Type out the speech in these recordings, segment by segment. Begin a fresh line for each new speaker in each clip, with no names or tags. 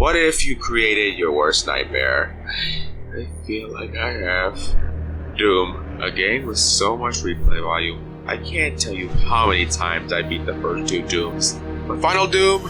What if you created your worst nightmare? I feel like I have. Doom, a game with so much replay value. I can't tell you how many times I beat the first two Dooms. But Final Doom,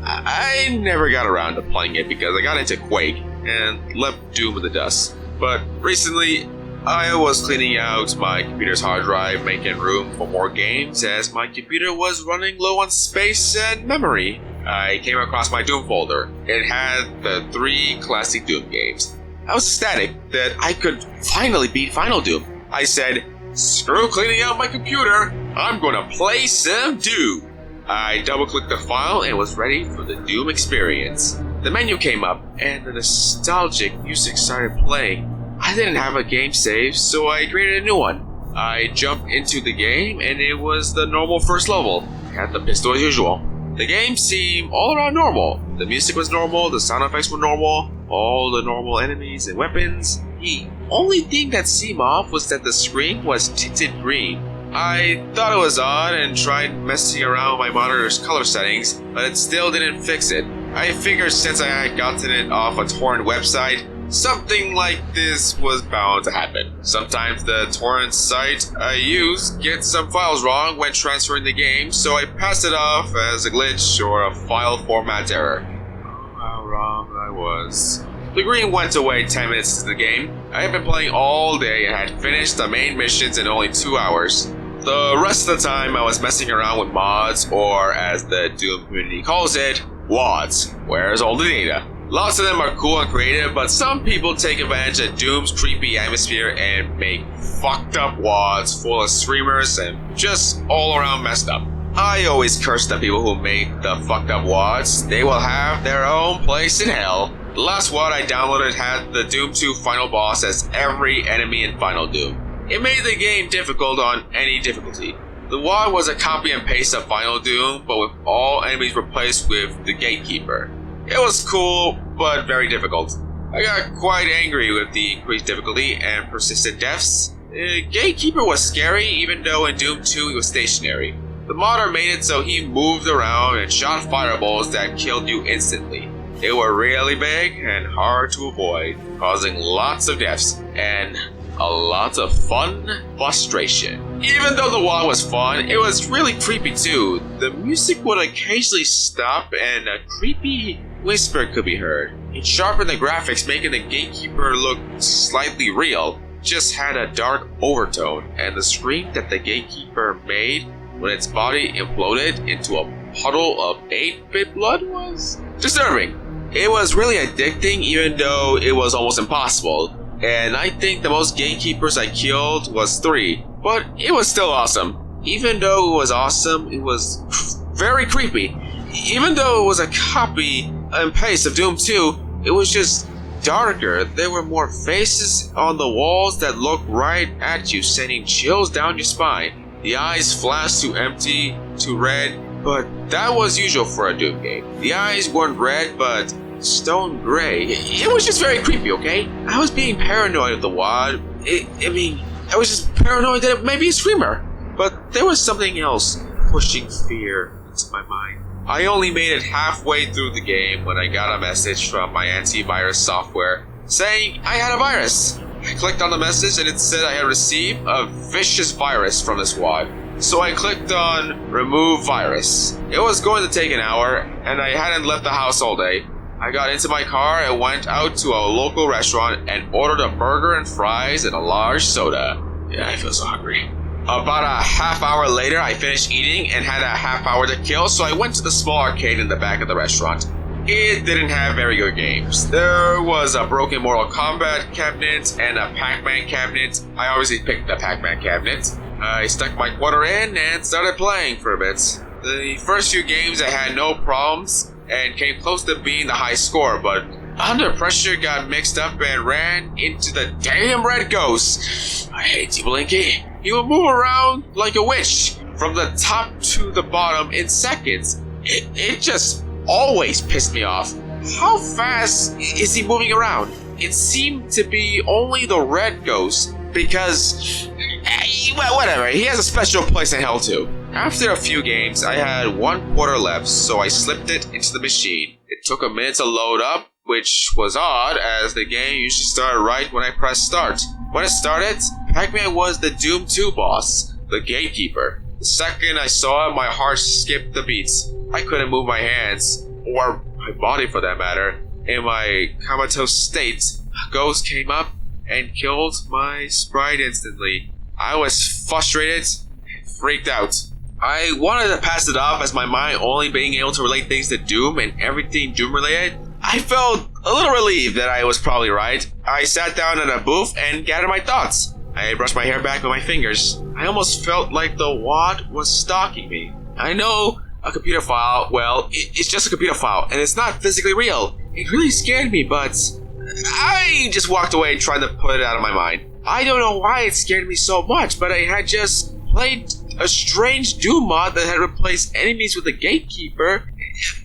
I never got around to playing it because I got into Quake and left Doom in the dust. But recently, I was cleaning out my computer's hard drive, making room for more games as my computer was running low on space and memory. I came across my Doom folder. It had the 3 classic Doom games. I was ecstatic that I could finally beat Final Doom. I said, screw cleaning out my computer, I'm gonna play some Doom. I double-clicked the file and was ready for the Doom experience. The menu came up and the nostalgic music started playing. I didn't have a game save, so I created a new one. I jumped into the game and it was the normal first level. I had the pistol as usual. The game seemed all around normal. The music was normal, the sound effects were normal, all the normal enemies and weapons. The only thing that seemed off was that the screen was tinted green. I thought it was odd and tried messing around with my monitor's color settings, but it still didn't fix it. I figured since I had gotten it off a torrent website, something like this was bound to happen. Sometimes the torrent site I use gets some files wrong when transferring the game, so I pass it off as a glitch or a file format error. Oh, how wrong I was. The green went away 10 minutes into the game. I had been playing all day and had finished the main missions in only 2 hours. The rest of the time I was messing around with mods, or as the Doom community calls it, WADs. Where's all the data? Lots of them are cool and creative, but some people take advantage of Doom's creepy atmosphere and make fucked up WADs full of streamers and just all around messed up. I always curse the people who make the fucked up WADs. They will have their own place in hell. The last WAD I downloaded had the Doom 2 final boss as every enemy in Final Doom. It made the game difficult on any difficulty. The WAD was a copy and paste of Final Doom, but with all enemies replaced with the Gatekeeper. It was cool, but very difficult. I got quite angry with the increased difficulty and persistent deaths. Gatekeeper was scary, even though in Doom 2 he was stationary. The modder made it so he moved around and shot fireballs that killed you instantly. They were really big and hard to avoid, causing lots of deaths and a lot of fun frustration. Even though the WAD was fun, it was really creepy too. The music would occasionally stop and a creepy whisper could be heard. It sharpened the graphics, making the Gatekeeper look slightly real. Just had a dark overtone, and the scream that the Gatekeeper made when its body imploded into a puddle of 8-bit blood was disturbing. It was really addicting, even though it was almost impossible. And I think the most Gatekeepers I killed was 3, but it was still awesome. Even though it was awesome, it was very creepy. Even though it was a copy and paste of Doom 2, it was just darker. There were more faces on the walls that looked right at you, sending chills down your spine. The eyes flashed to empty, to red, but that was usual for a Doom game. The eyes weren't red, but stone gray. It was just very creepy, okay? I was being paranoid of the WAD. I was just paranoid that it may be a screamer. But there was something else pushing fear into my mind. I only made it halfway through the game when I got a message from my antivirus software saying I had a virus. I clicked on the message and it said I had received a vicious virus from this WAD. So I clicked on remove virus. It was going to take an hour and I hadn't left the house all day. I got into my car and went out to a local restaurant and ordered a burger and fries and a large soda. Yeah, I feel so hungry. About a half hour later, I finished eating and had a half hour to kill, so I went to the small arcade in the back of the restaurant. It didn't have very good games. There was a broken Mortal Kombat cabinet and a Pac-Man cabinet. I obviously picked the Pac-Man cabinet. I stuck my quarter in and started playing for a bit. The first few games I had no problems and came close to being the high score, but under pressure got mixed up and ran into the damn red ghost. I hate you, Blinky. He will move around like a witch from the top to the bottom in seconds. It just always pissed me off. How fast is he moving around? It seemed to be only the red ghost because, well, whatever, he has a special place in hell too. After a few games, I had 1 quarter left, so I slipped it into the machine It took a minute to load up, which was odd, as the game usually started right when I pressed start. When it started, Pac-Man was the Doom 2 boss, the Gatekeeper. The second I saw it, my heart skipped the beats. I couldn't move my hands, or my body for that matter. In my comatose state, a ghost came up and killed my sprite instantly. I was frustrated and freaked out. I wanted to pass it off as my mind only being able to relate things to Doom and everything Doom related. I felt a little relieved that I was probably right. I sat down at a booth and gathered my thoughts. I brushed my hair back with my fingers. I almost felt like the WAD was stalking me. I know a computer file, well, it's just a computer file, and it's not physically real. It really scared me, but I just walked away trying to put it out of my mind. I don't know why it scared me so much, but I had just played a strange Doom mod that had replaced enemies with a Gatekeeper.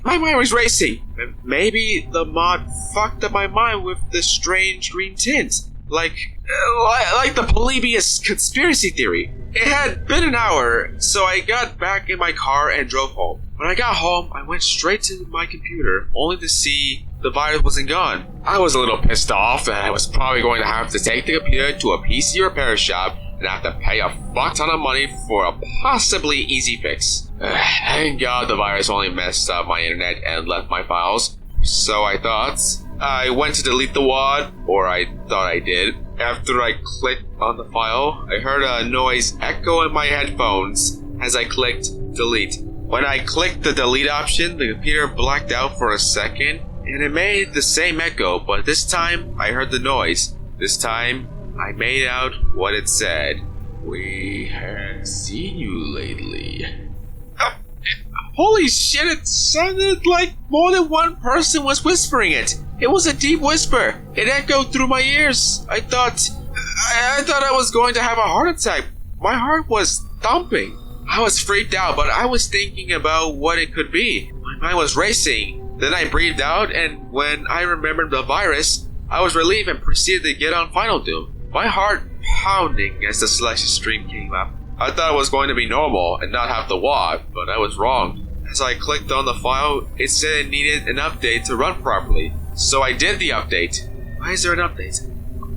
My mind was racing. Maybe the mod fucked up my mind with the strange green tint. Like the Polybius conspiracy theory. It had been an hour, so I got back in my car and drove home. When I got home, I went straight to my computer, only to see the virus wasn't gone. I was a little pissed off that I was probably going to have to take the computer to a PC repair shop and have to pay a fuck ton of money for a possibly easy fix. Thank God the virus only messed up my internet and left my files. So I thought. I went to delete the WAD, or I thought I did. After I clicked on the file, I heard a noise echo in my headphones as I clicked delete. When I clicked the delete option, the computer blacked out for a second, and it made the same echo, but this time I heard the noise. This time, I made out what it said. We have seen you lately. Holy shit, it sounded like more than one person was whispering it. It was a deep whisper. It echoed through my ears. I thought I was going to have a heart attack. My heart was thumping. I was freaked out, but I was thinking about what it could be. My mind was racing. Then I breathed out, and when I remembered the virus, I was relieved and proceeded to get on Final Doom. My heart pounding as the selection stream came up. I thought it was going to be normal and not have the WAD, but I was wrong. As I clicked on the file, it said it needed an update to run properly. So I did the update. Why is there an update?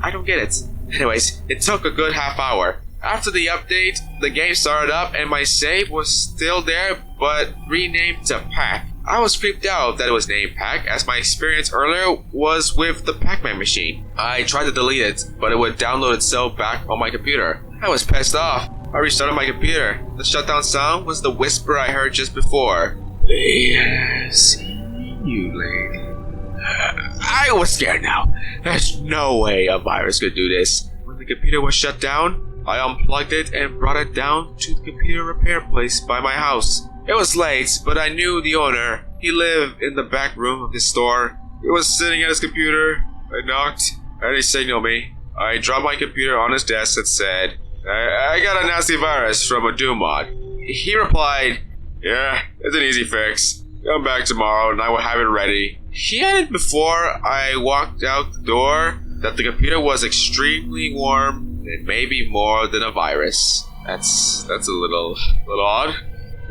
I don't get it. Anyways, it took a good half hour. After the update, the game started up and my save was still there, but renamed to Pac. I was creeped out that it was named Pac, as my experience earlier was with the Pac-Man machine. I tried to delete it, but it would download itself back on my computer. I was pissed off. I restarted my computer. The shutdown sound was the whisper I heard just before. They have seen you lately. I was scared now. There's no way a virus could do this. When the computer was shut down, I unplugged it and brought it down to the computer repair place by my house. It was late, but I knew the owner. He lived in the back room of the store. He was sitting at his computer. I knocked, and he signaled me. I dropped my computer on his desk and said, I got a nasty virus from a Doom mod. He replied, yeah, it's an easy fix. Come back tomorrow and I will have it ready. He added before I walked out the door that the computer was extremely warm and maybe more than a virus. That's a little odd.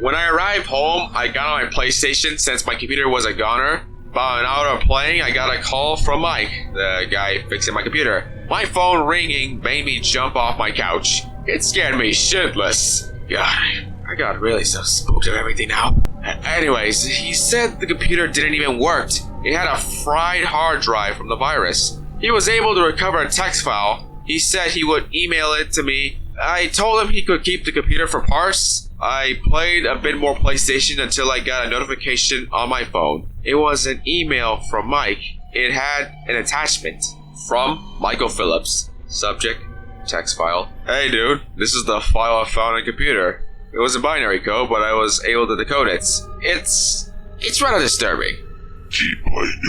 When I arrived home, I got on my PlayStation since my computer was a goner. About an hour of playing, I got a call from Mike, the guy fixing my computer. My phone ringing made me jump off my couch. It scared me shitless. God, I got really so spooked of everything now. Anyways, he said the computer didn't even work. It had a fried hard drive from the virus. He was able to recover a text file. He said he would email it to me. I told him he could keep the computer for parts. I played a bit more PlayStation until I got a notification on my phone. It was an email from Mike. It had an attachment from Michael Phillips. Subject, text file. Hey dude, this is the file I found on a computer. It was a binary code, but I was able to decode it. It's rather disturbing.
Keep playing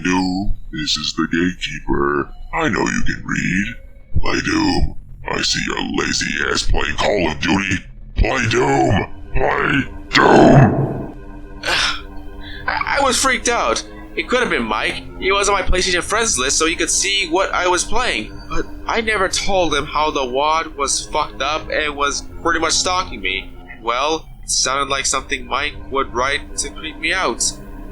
Doom. This is the Gatekeeper. I know you can read. Play Doom. I see your lazy ass playing Call of Duty. Play Doom. Play Doom.
I was freaked out. It could have been Mike. He was on my PlayStation friends list so he could see what I was playing. But I never told him how the WAD was fucked up and was pretty much stalking me. Well, it sounded like something Mike would write to creep me out.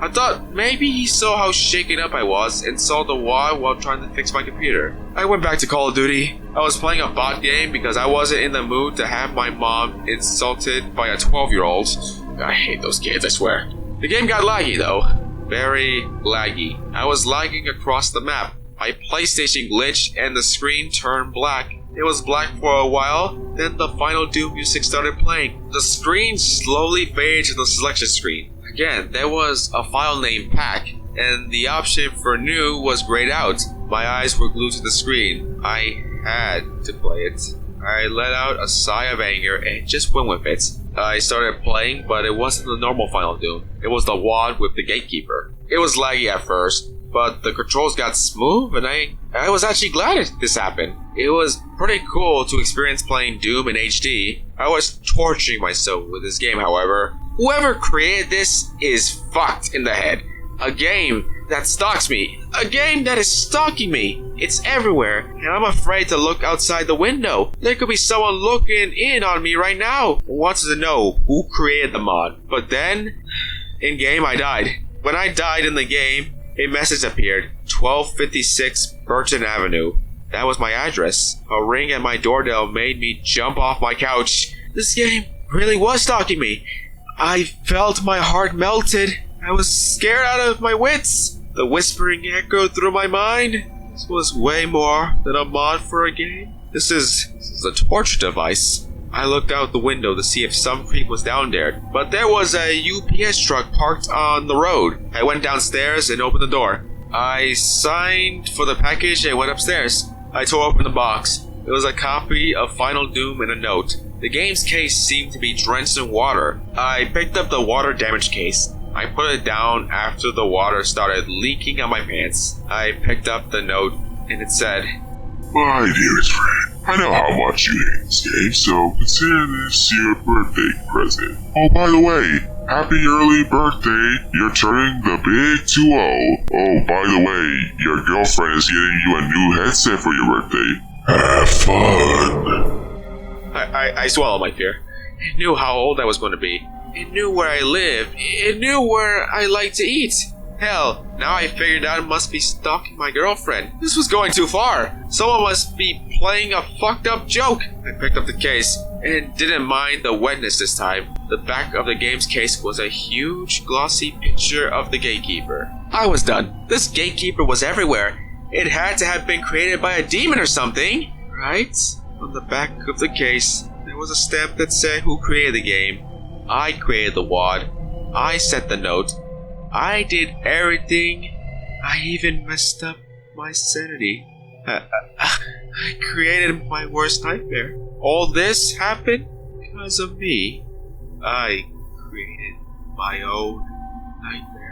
I thought maybe he saw how shaken up I was and saw the WAD while trying to fix my computer. I went back to Call of Duty. I was playing a bot game because I wasn't in the mood to have my mom insulted by a 12-year-old. I hate those kids, I swear. The game got laggy though. Very laggy. I was lagging across the map. My PlayStation glitched and the screen turned black. It was black for a while, then the final Doom music started playing. The screen slowly faded to the selection screen. Again, there was a file named pack, and the option for new was grayed out. My eyes were glued to the screen. I had to play it. I let out a sigh of anger and just went with it. I started playing, but it wasn't the normal Final Doom. It was the WAD with the Gatekeeper. It was laggy at first, but the controls got smooth, and I was actually glad this happened. It was pretty cool to experience playing Doom in HD. I was torturing myself with this game, however. Whoever created this is fucked in the head. A game that stalks me. A game that is stalking me. It's everywhere, and I'm afraid to look outside the window. There could be someone looking in on me right now who wants to know who created the mod. But then, in game, I died. When I died in the game, a message appeared. 1256 Burton Avenue. That was my address. A ring at my doorbell made me jump off my couch. This game really was stalking me. I felt my heart melted. I was scared out of my wits. The whispering echoed through my mind. This was way more than a mod for a game. This is a torture device. I looked out the window to see if some creep was down there, but there was a UPS truck parked on the road. I went downstairs and opened the door. I signed for the package and went upstairs. I tore open the box. It was a copy of Final Doom and a note. The game's case seemed to be drenched in water. I picked up the water damage case. I put it down after the water started leaking on my pants. I picked up the note and it said,
My dearest friend, I know how much you hate this game, so consider this your birthday present. Oh, by the way, happy early birthday. You're turning the big 2-0. Oh, by the way, your girlfriend is getting you a new headset for your birthday. Have fun.
I swallowed my fear. It knew how old I was going to be. It knew where I lived. It knew where I like to eat. Hell, now I figured out it must be stalking my girlfriend. This was going too far. Someone must be playing a fucked up joke. I picked up the case and didn't mind the wetness this time. The back of the game's case was a huge glossy picture of the Gatekeeper. I was done. This Gatekeeper was everywhere. It had to have been created by a demon or something, right? On the back of the case, there was a stamp that said who created the game. I created the WAD. I set the note. I did everything. I even messed up my sanity. I created my worst nightmare. All this happened because of me. I created my own nightmare.